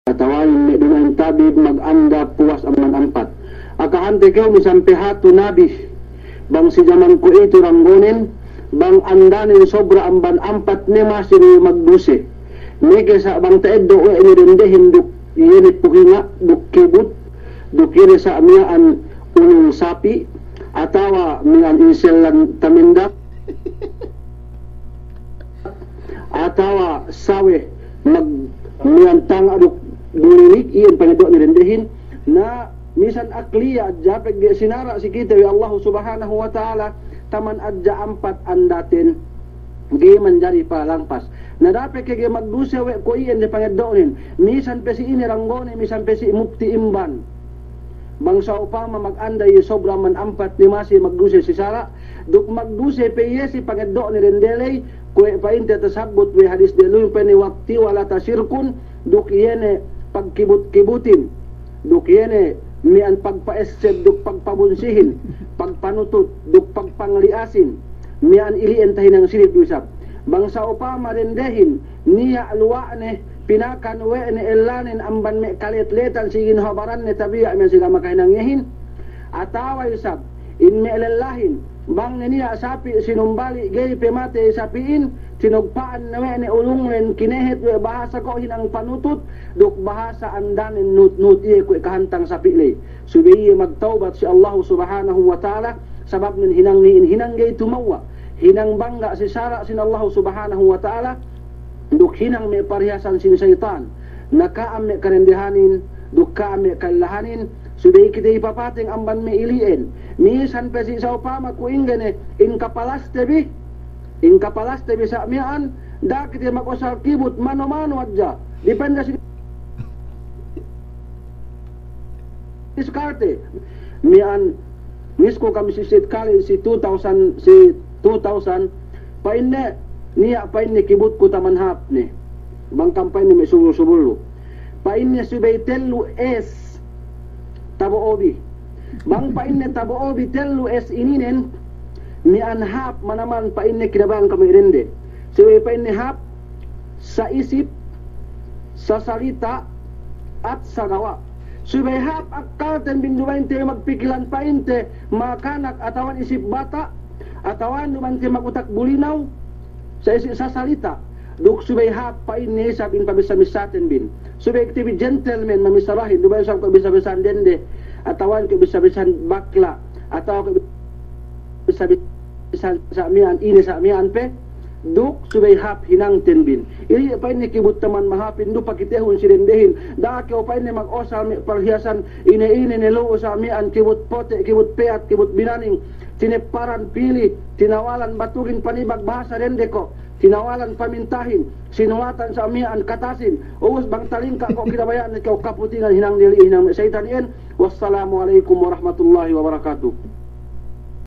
Tawain ni dumain tabib mag-anda puwas aman ampat. Akahante kayo misampi hatu nabis. Bang si zaman ko ito ranggonin, bang andanin sobra amban ampat ni masin magduse. Nike sa bang taed do ini rendehin duk yenit puhinga duk kibut duk yene sa amiyaan unong sapi atawa mian inselan tamindak atawa sawe mag miantang aduk bulirik iyan pangadok ni rendehin na misan akliya japek dia sinara si kita ya Allah subhanahu wa ta'ala taman adja ampat andatin gi menjadi palangpas na dapat kaya magdusya we ko iyan di pangadonin misan pesi ini ranggone misan pesi mukti imban bangsa upama mag-anda yung sobra man ampat ni masi magdusya si Sara duk magdusya pe yesi pangadok ni rendelay kwe painte tasabot we hadis deluy pe ni wakti wala tasirkun duk iyene pagkibut-kibutin duk yene mian pagpaeseb duk pagpabunsihin pagpanutut duk pagpangliasin mian iliin tahin ang silid usap bangsa upama rendehin niya luwane pinakan we ni elanin amban me kaletletan sigin habaran ni tabiya men siga makahinang yahin atawa usap in me lelahin bang niya sapi sinumbali gay pemate sapiin sinugpaan na ni ulungren kinehet we bahasa ko hinang panutut duk bahasa andanin nut iye ko kahantang sapile subiye magtaubat si Allah subhanahu wa ta'ala sabab nin hinang niin hinang gay tumawa hinang bangga si Sara sin Allah subhanahu wa ta'ala duk hinang me parihasan sin syaitan nakaam me karendehanin duk kaam me kalahanin subiye kita ipapating amban me ilien misan pesi sa upama ko ingene in kapalaste bi sa mian dakit ya mag-usal kibut mano-mano adja depende si diskarte mian misko kami sisit kali si 2000 painne niya painne kibut ko taman hap ni bang kampay ni may subul-subulu painne subay telu es tabo obi bang painne tabo obi telu es ininen ni anhap manaman painne kinabang kami rende subay painne hap sa isip sa salita at sa gawa subay hap akkalten binduwainte magpikilan painte makanak atawan isip bata atawan dumante magutak bulinaw sa isip sa salita duk subay hap painne sabin pabisa-bisaten bin subay aktibi gentleman mamisarahin dumay sa pabisa-bisan dende atawan ke bisa-bisan bakla atau sa mian ini sa mian pe duk subay hap hinang tenbin ili pa ini kibut taman mahapin du pakitehun sirendehin da ke pa ini mag-osal perhiasan ini nelo sa mian kibut pote kibut peat kibut binaning tineparan pili tinawalan batugin panibag bahasa rende ko tinawalan pamintahin sinuwatan sa mian katasin uus bang talingka ko kinabayaan ikaw kaputingan hinang dili hinang syaitan yan wassalamualaikum warahmatullahi wabarakatuh.